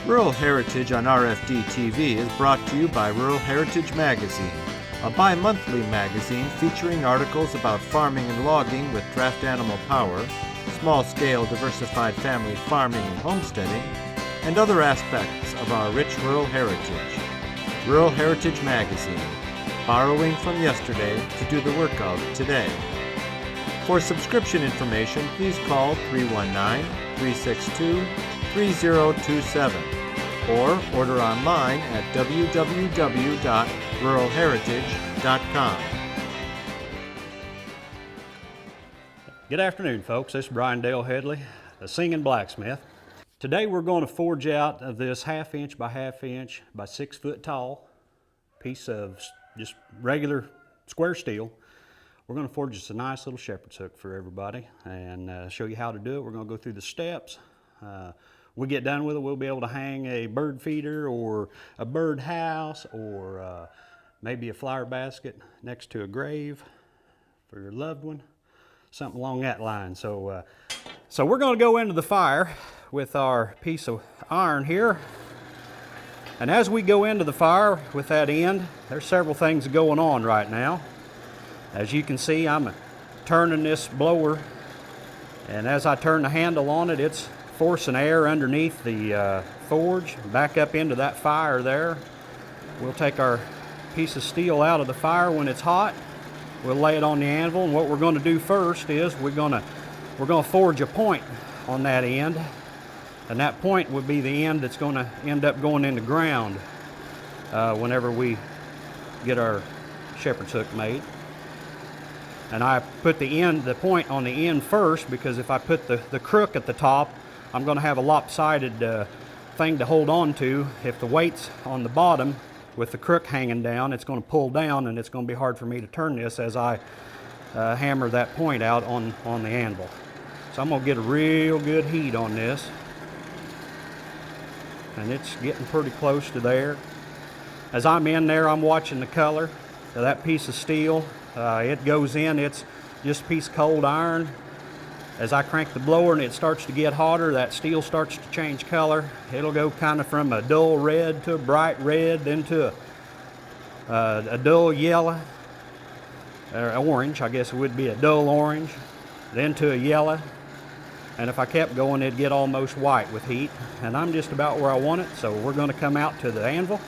Rural Heritage on RFD TV is brought to you by Rural Heritage Magazine, a bi-monthly magazine featuring articles about farming and logging with draft animal power, small-scale diversified family farming and homesteading, and other aspects of our rich rural heritage. Rural Heritage Magazine, borrowing from yesterday to do the work of today. For subscription information, please call 319-362-3027 or order online at www.ruralheritage.com. Good afternoon, folks. This is Bryan Dale Headley, a singing blacksmith. Today we're going to forge out of this 1/2 inch by 1/2 inch by 6 foot tall piece of just regular square steel. We're going to forge just a nice little shepherd's hook for everybody and show you how to do it. We're going to go through the steps. We get done with it, we'll be able to hang a bird feeder or a bird house or maybe a flower basket next to a grave for your loved one, something along that line. So we're going to go into the fire with our piece of iron here. And as we go into the fire with that end, there's several things going on right now. As you can see, I'm turning this blower, and as I turn the handle on it, it's forcing air underneath the forge back up into that fire there. We'll take our piece of steel out of the fire when it's hot. We'll lay it on the anvil, and what we're going to do first is we're going to forge a point on that end, and that point would be the end that's going to end up going in the ground whenever we get our shepherd's hook made. And I put the point on the end first, because if I put the crook at the top, I'm going to have a lopsided thing to hold on to. If the weight's on the bottom with the crook hanging down, it's going to pull down, and it's going to be hard for me to turn this as I hammer that point out on the anvil. So I'm going to get a real good heat on this, and it's getting pretty close to there. As I'm in there, I'm watching the color of that piece of steel. It goes in, it's just a piece of cold iron. As I crank the blower and it starts to get hotter, that steel starts to change color. It'll go kind of from a dull red to a bright red, then to a dull yellow, or orange, I guess it would be a dull orange, then to a yellow. And if I kept going, it'd get almost white with heat. And I'm just about where I want it, so we're going to come out to the anvil.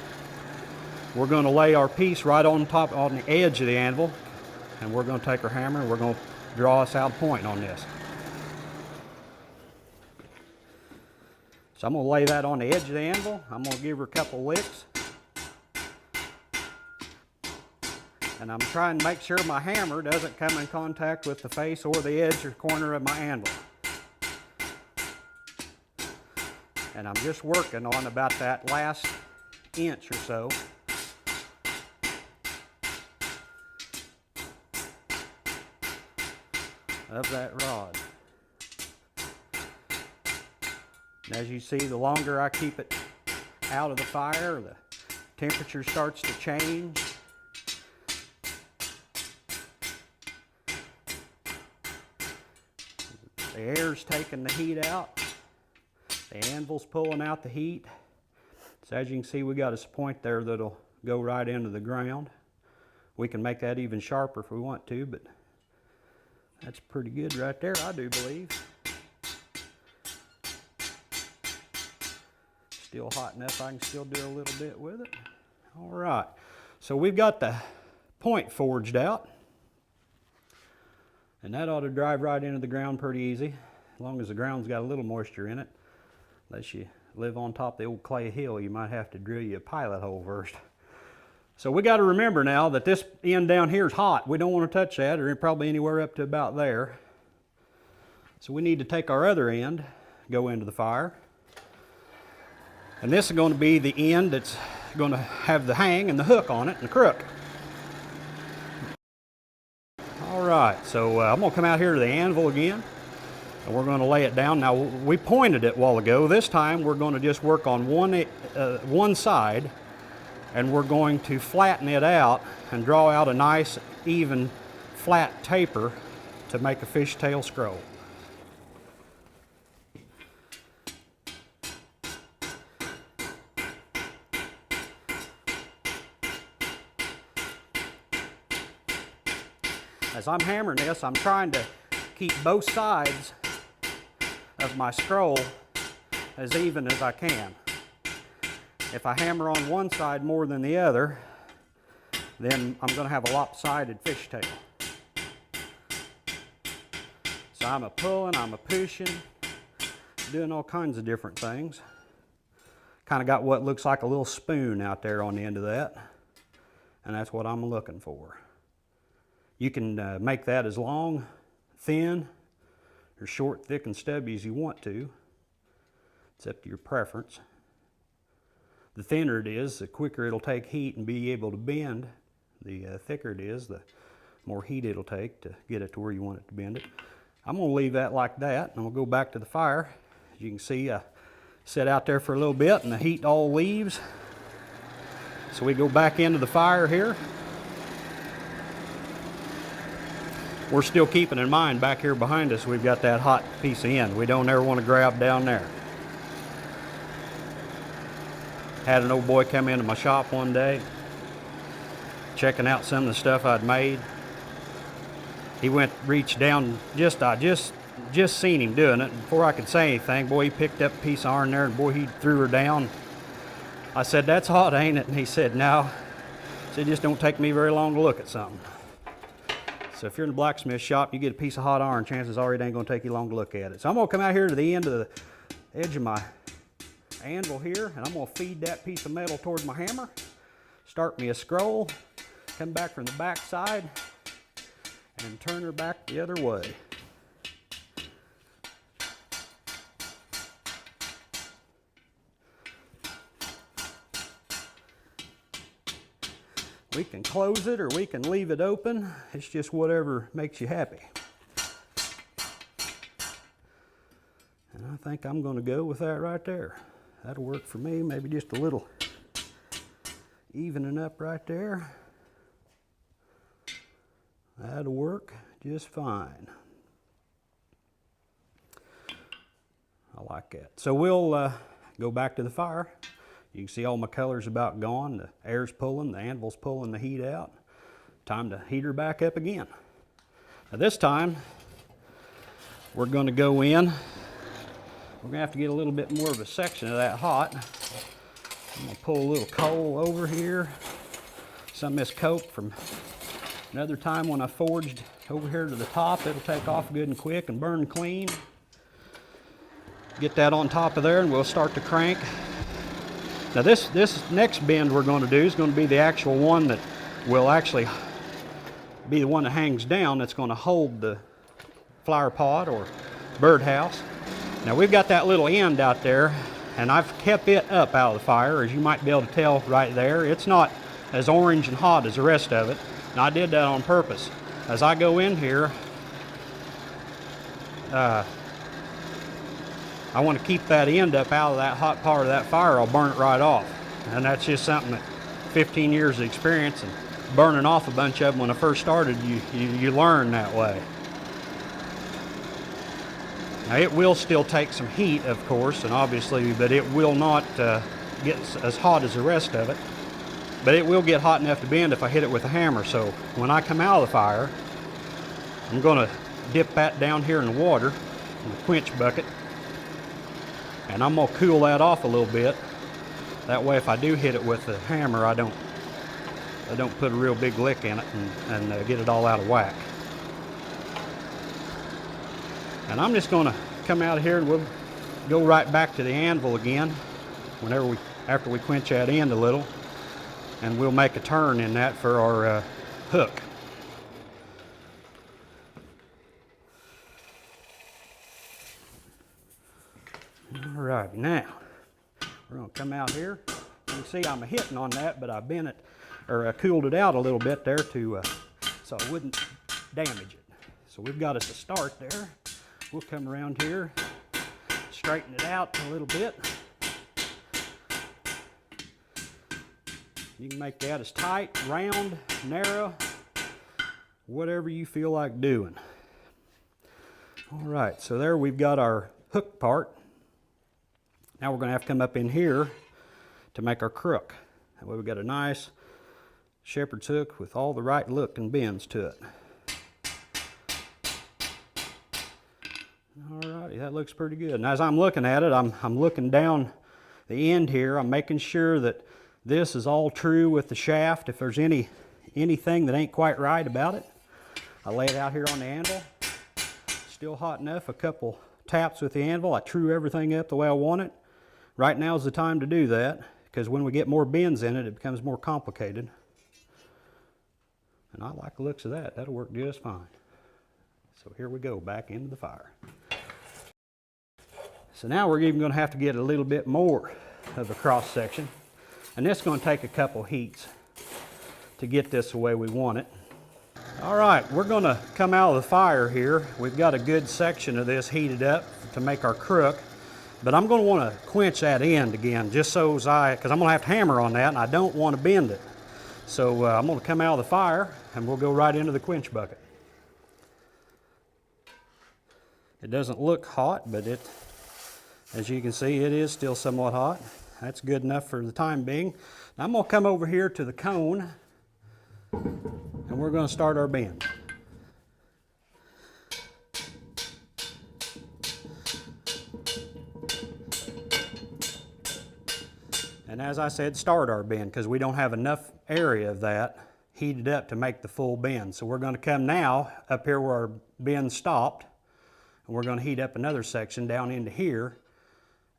We're going to lay our piece right on top, on the edge of the anvil, and we're going to take our hammer and we're going to draw us out a point on this. So I'm going to lay that on the edge of the anvil. I'm going to give her a couple licks. And I'm trying to make sure my hammer doesn't come in contact with the face or the edge or corner of my anvil. And I'm just working on about that last inch or so. Of that rod. And as you see, the longer I keep it out of the fire, the temperature starts to change. The air's taking the heat out. The anvil's pulling out the heat. So as you can see, we got a point there that'll go right into the ground. We can make that even sharper if we want to, but that's pretty good right there, I do believe. Still hot enough, I can still do a little bit with it. All right, so we've got the point forged out. And that ought to drive right into the ground pretty easy, as long as the ground's got a little moisture in it. Unless you live on top of the old clay hill, you might have to drill you a pilot hole first. So we got to remember now that this end down here is hot. We don't want to touch that, or probably anywhere up to about there. So we need to take our other end, go into the fire. And this is going to be the end that's going to have the hang and the hook on it and the crook. All right, so I'm going to come out here to the anvil again, and we're going to lay it down. Now, we pointed it a while ago. This time we're going to just work on one side, and we're going to flatten it out and draw out a nice, even, flat taper to make a fishtail scroll. as I'm hammering this, I'm trying to keep both sides of my scroll as even as I can. If I hammer on one side more than the other, then I'm going to have a lopsided fishtail. So I'm a pulling, I'm a pushing, doing all kinds of different things. Kind of got what looks like a little spoon out there on the end of that, and that's what I'm looking for. You can make that as long, thin, or short, thick, and stubby as you want to. It's up to your preference. The thinner it is, the quicker it'll take heat and be able to bend. The thicker it is, the more heat it'll take to get it to where you want it to bend it. I'm going to leave that like that, and we'll go back to the fire. As you can see, I set out there for a little bit, and the heat all leaves. So we go back into the fire here. We're still keeping in mind back here behind us, we've got that hot piece of end. We don't ever want to grab down there. Had an old boy come into my shop one day, checking out some of the stuff I'd made. He reached down, I just seen him doing it. Before I could say anything, boy, he picked up a piece of iron there, and boy, he threw her down. I said, "That's hot, ain't it?" And he said, "No." He said, "It just don't take me very long to look at something." So if you're in the blacksmith shop, you get a piece of hot iron, chances are it ain't gonna take you long to look at it. So I'm gonna come out here to the end of the edge of my anvil here, and I'm going to feed that piece of metal towards my hammer, start me a scroll, come back from the back side, and turn her back the other way. We can close it or we can leave it open. It's just whatever makes you happy. And I think I'm going to go with that right there. That'll work for me, maybe just a little evening up right there. That'll work just fine. I like that. So we'll go back to the fire. You can see all my colors about gone. The air's pulling, the anvil's pulling the heat out. Time to heat her back up again. Now this time, we're going to go in. We're going to have to get a little bit more of a section of that hot. I'm going to pull a little coal over here. Some of this coke from another time when I forged over here to the top. It'll take off good and quick and burn clean. Get that on top of there and we'll start to crank. Now this next bend we're going to do is going to be the actual one that will actually be the one that hangs down that's going to hold the flower pot or birdhouse. Now we've got that little end out there, and I've kept it up out of the fire, as you might be able to tell right there. It's not as orange and hot as the rest of it, and I did that on purpose. As I go in here, I want to keep that end up out of that hot part of that fire. I'll burn it right off, and that's just something that 15 years of experience and burning off a bunch of them when I first started, you learn that way. Now it will still take some heat, of course, and obviously, but it will not get as hot as the rest of it. But it will get hot enough to bend if I hit it with a hammer. So when I come out of the fire, I'm going to dip that down here in the water, in the quench bucket, and I'm going to cool that off a little bit. That way, if I do hit it with the hammer, I don't put a real big lick in it and get it all out of whack. And I'm just going to come out of here and we'll go right back to the anvil again after we quench that end a little, and we'll make a turn in that for our hook. All right, now we're going to come out here. You can see I'm hitting on that, but I bent it or I cooled it out a little bit there so I wouldn't damage it. So we've got us a start there. We'll come around here, straighten it out a little bit. You can make that as tight, round, narrow, whatever you feel like doing. All right, so there we've got our hook part. Now we're going to have to come up in here to make our crook. That way we've got a nice shepherd's hook with all the right look and bends to it. that looks pretty good. And as I'm looking at it, I'm looking down the end here. I'm making sure that this is all true with the shaft. If there's anything that ain't quite right about it, I lay it out here on the anvil. Still hot enough. A couple taps with the anvil. I true everything up the way I want it. Right now is the time to do that, because when we get more bends in it, it becomes more complicated. And I like the looks of that. That'll work just fine. So here we go, back into the fire. So now we're even going to have to get a little bit more of a cross section. And this is going to take a couple heats to get this the way we want it. All right, we're going to come out of the fire here. We've got a good section of this heated up to make our crook. But I'm going to want to quench that end again, just so because I'm going to have to hammer on that, and I don't want to bend it. So I'm going to come out of the fire, and we'll go right into the quench bucket. It doesn't look hot, but as you can see, it is still somewhat hot. That's good enough for the time being. Now I'm going to come over here to the cone, and we're going to start our bend. And as I said, start our bend, because we don't have enough area of that heated up to make the full bend. So we're going to come now up here where our bend stopped, and we're going to heat up another section down into here,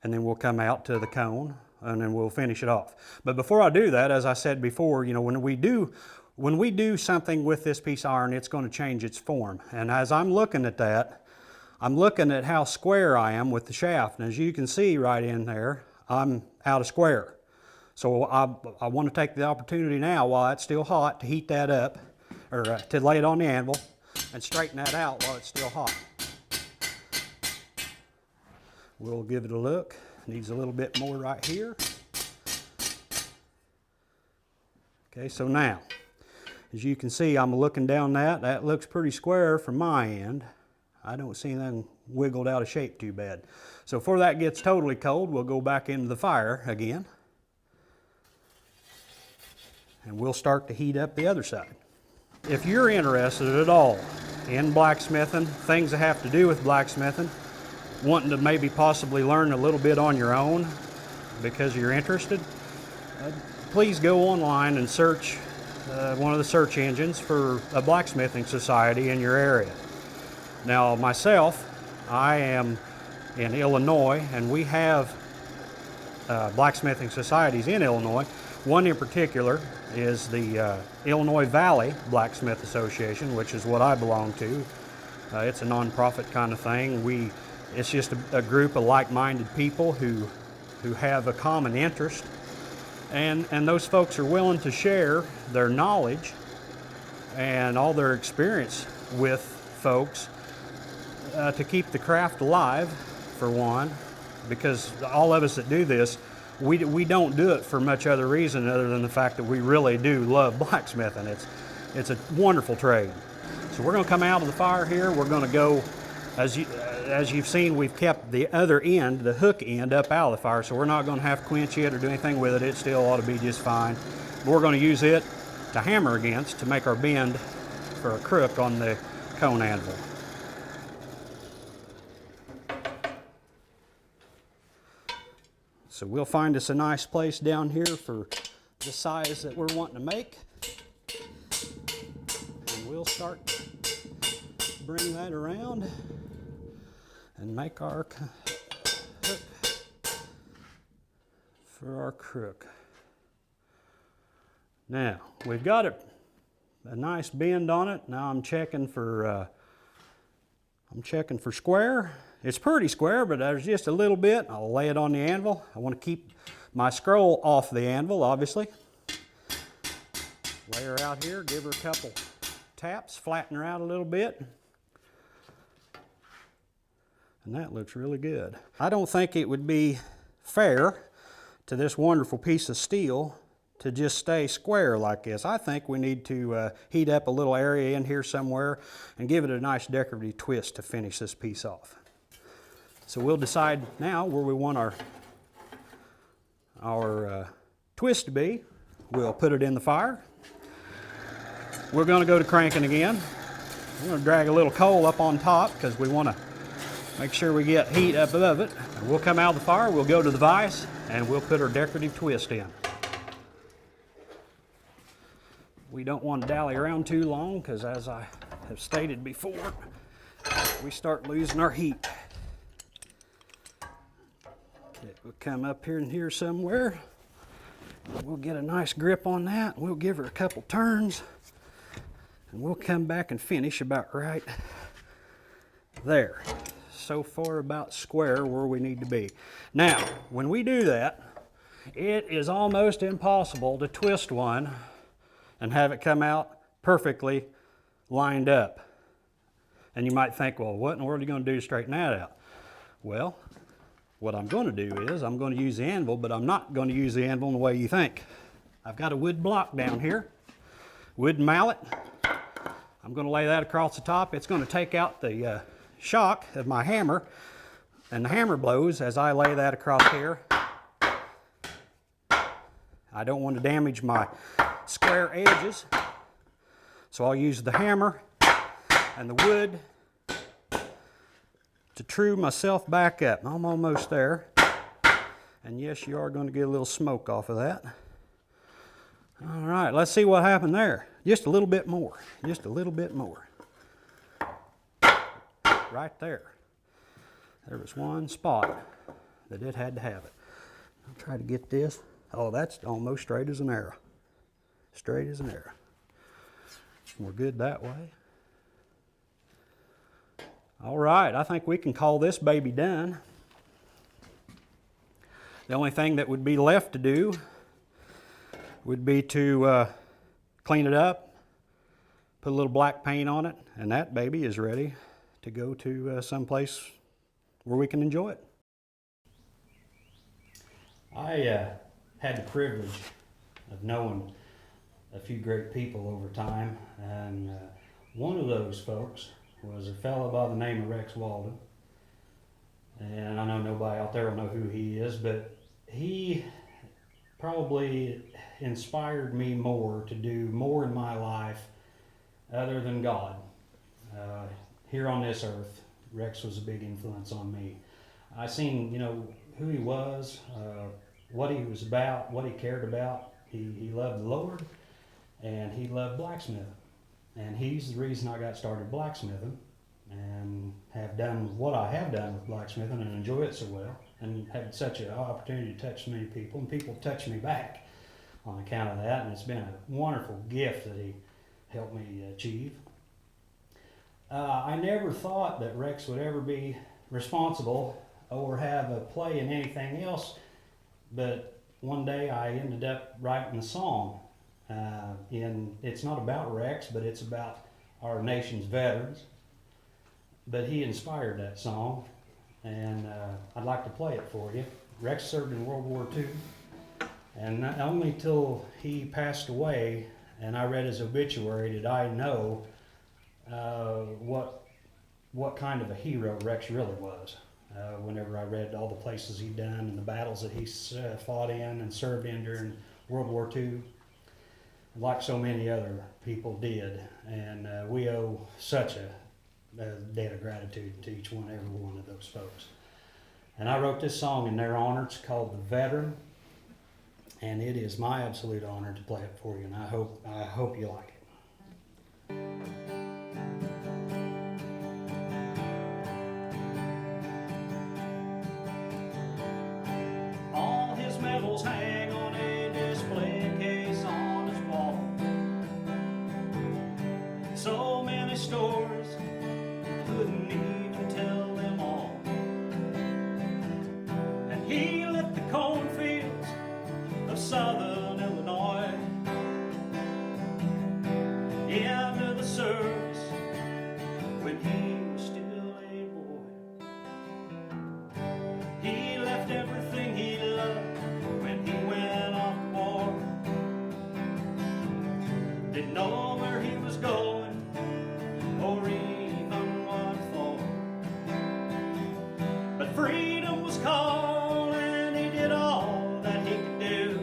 and then we'll come out to the cone, and then we'll finish it off. But before I do that, as I said before, you know, when we do something with this piece of iron, it's going to change its form. And as I'm looking at that, I'm looking at how square I am with the shaft. And as you can see right in there, I'm out of square. So I want to take the opportunity now while it's still hot to heat that up, or to lay it on the anvil and straighten that out while it's still hot. We'll give it a look. Needs a little bit more right here. Okay, so now, as you can see, I'm looking down that. That looks pretty square from my end. I don't see anything wiggled out of shape too bad. So before that gets totally cold, we'll go back into the fire again. And we'll start to heat up the other side. If you're interested at all in blacksmithing, things that have to do with blacksmithing, wanting to maybe possibly learn a little bit on your own because you're interested, please go online and search one of the search engines for a blacksmithing society in your area. Now myself, I am in Illinois, and we have blacksmithing societies in Illinois. One in particular is the Illinois Valley Blacksmith Association, which is what I belong to. It's a non-profit kind of thing. It's just a group of like-minded people who have a common interest, and those folks are willing to share their knowledge and all their experience with folks to keep the craft alive, for one, because all of us that do this, we don't do it for much other reason other than the fact that we really do love blacksmithing. It's a wonderful trade. So we're going to come out of the fire here. We're going to go, as you've seen, we've kept the other end, the hook end, up out of the fire, so we're not going to have to quench it or do anything with it. It still ought to be just fine. But we're going to use it to hammer against to make our bend for a crook on the cone anvil. So we'll find us a nice place down here for the size that we're wanting to make. And we'll start to bring that around and make our hook for our crook. Now, we've got a nice bend on it. Now I'm checking for square. It's pretty square, but there's just a little bit. I'll lay it on the anvil. I want to keep my scroll off the anvil, obviously. Lay her out here, give her a couple taps, flatten her out a little bit. And that looks really good. I don't think it would be fair to this wonderful piece of steel to just stay square like this. I think we need to heat up a little area in here somewhere and give it a nice decorative twist to finish this piece off. So we'll decide now where we want our twist to be. We'll put it in the fire. We're going to go to cranking again. We're going to drag a little coal up on top because we want to Make sure we get heat up above it. And we'll come out of the fire, we'll go to the vise, and we'll put our decorative twist in. We don't want to dally around too long because, as I have stated before, we start losing our heat. Okay, we'll come up here and here somewhere. We'll get a nice grip on that. We'll give her a couple turns, and we'll come back and finish about right there. So far about square where we need to be. Now, when we do that, it is almost impossible to twist one and have it come out perfectly lined up. And you might think, well, what in the world are you going to do to straighten that out? Well, what I'm going to do is I'm going to use the anvil, but I'm not going to use the anvil in the way you think. I've got a wood block down here, wood mallet. I'm going to lay that across the top. It's going to take out the shock of my hammer, and the hammer blows as I lay that across here. I don't want to damage my square edges, so I'll use the hammer and the wood to true myself back up. I'm almost there, and yes, you are going to get a little smoke off of that. All right, let's see what happened there. Just a little bit more, just a little bit more. Right there. There was one spot that it had to have it. I'll try to get this. Oh, that's almost straight as an arrow. Straight as an arrow. We're good that way. All right, I think we can call this baby done. The only thing that would be left to do would be to clean it up, put a little black paint on it, and that baby is ready to go to someplace where we can enjoy it. I had the privilege of knowing a few great people over time, and one of those folks was a fellow by the name of Rex Walden. And I know nobody out there will know who he is, but he probably inspired me more to do more in my life other than God. Here on this earth, Rex was a big influence on me. I seen, who he was, what he was about, what he cared about. He loved the Lord, and he loved blacksmithing. And he's the reason I got started blacksmithing and have done what I have done with blacksmithing and enjoy it so well, and had such an opportunity to touch so many people, and people touch me back on account of that, and it's been a wonderful gift that he helped me achieve. I never thought that Rex would ever be responsible or have a play in anything else, but one day I ended up writing a song. It's not about Rex, but it's about our nation's veterans. But he inspired that song, and I'd like to play it for you. Rex served in World War II, and not only till he passed away and I read his obituary did I know what kind of a hero Rex really was. Whenever I read all the places he'd done and the battles that he fought in and served in during World War II, like so many other people did, and we owe such a debt of gratitude to each one, every one of those folks. And I wrote this song in their honor. It's called "The Veteran," and it is my absolute honor to play it for you, and I hope you like it. All his medals hang on a display case on his wall. So many stories, couldn't even tell them all. And he left the cornfields of southern Illinois into the service when he was still a boy. He left everything he loved when he went off to war. Didn't know where he was going or even what for, but freedom was calling, he did all that he could do.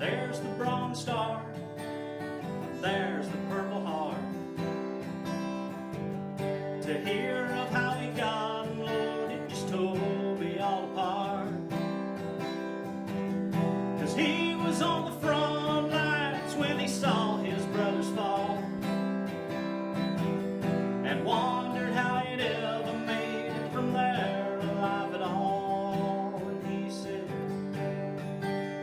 There's the bronze star, there's the Purple Heart. To hear of how he got him, Lord, it just tore me all apart. 'Cause he was on the front lines when he saw his brothers fall, and wondered how he'd ever made it from there alive at all. And he said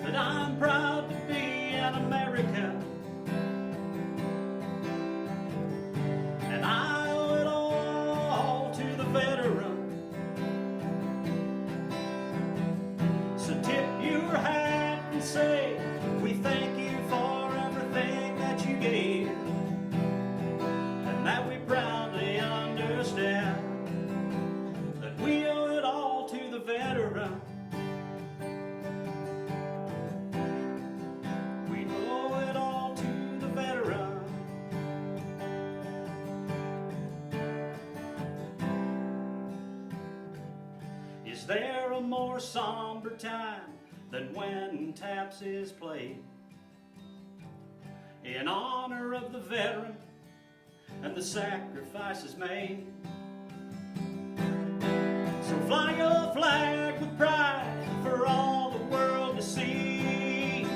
that I'm proud to be an American, and I owe it all to the veteran. So tip your hat and say we thank you for everything that you gave, and that we proudly understand that we owe it all to the veteran. We owe it all to the veteran. Is there a more somber time than when taps is played in honor of the veteran and the sacrifices made? So fly your flag with pride for all the world to see.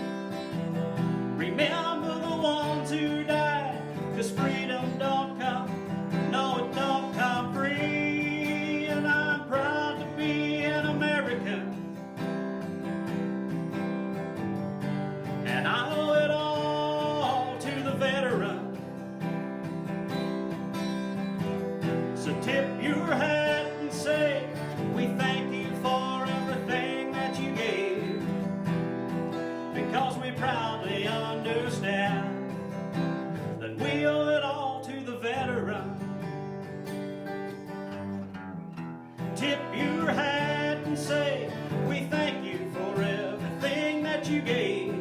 Remember the ones who died, 'cause freedom don't come, no it don't come free. And I'm proud to be an American, and I owe it all to the veteran. So tip your hat and say we thank you for everything that you gave, because we proudly understand that we owe it all to the veteran. Tip your hat and say we thank you for everything that you gave,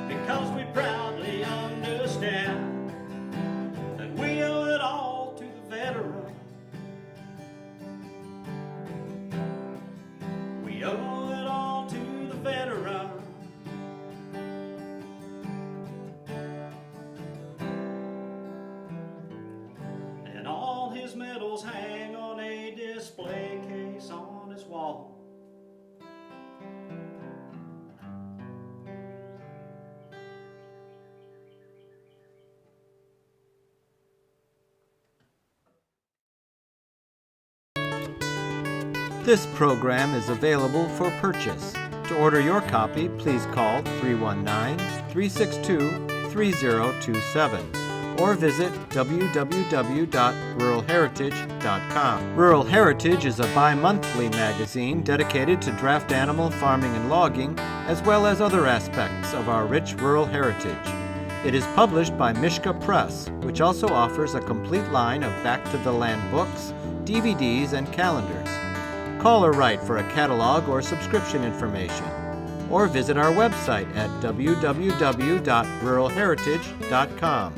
because we proudly understand that we owe it all to the veteran. We owe it all to the veteran. And all his medals hang on a display case on his wall. This program is available for purchase. To order your copy, please call 319-362-3027 or visit www.ruralheritage.com. Rural Heritage is a bi-monthly magazine dedicated to draft animal farming and logging, as well as other aspects of our rich rural heritage. It is published by Mishka Press, which also offers a complete line of Back to the Land books, DVDs, and calendars. Call or write for a catalog or subscription information, or visit our website at www.ruralheritage.com.